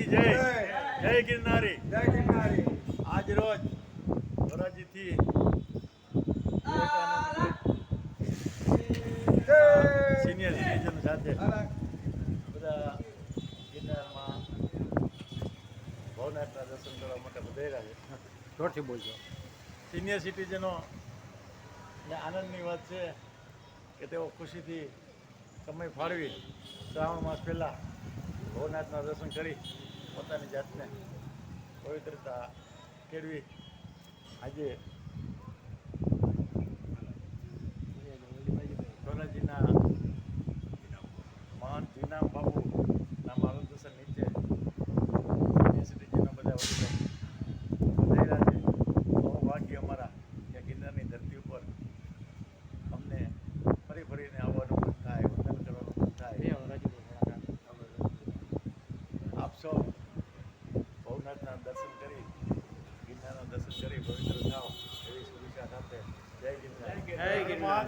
જય જય ગિરનારી. જય ગિરનારી. આજ રોજ ધોરાજીથી સિનિયર સિટીઝન સાથે બધા ગિરનારમાં ભવનાથના દર્શન કરવા માટે બધા છે. જોરથી બોલજો. સિનિયર સિટીઝનો ને આનંદની વાત છે કે તેઓ ખુશીથી સમય ફાળવી શ્રાવણ માસ પહેલાં ભવનાથના દર્શન કરી પોતાની જાતને પવિત્રતા કેળવી આજે ધોરાજીના મહંત વિનામ બાપુના માર્ગદર્શન નીચે સિટીઝનો બધા વડીલો વધાર્યા છે. બહુ ભાગ્ય અમારા કે ગિરનારની ધરતી ઉપર અમને ફરીને આવવાનું મન થાય, વંદન કરવાનું મન થાય. આપ સૌ ભવનાથના દર્શન કરી ગિરનારના દર્શન કરી પવિત્ર થાવ એવી શુભેચ્છા સાથે જય ગિરનાર. જય ગિરનાર.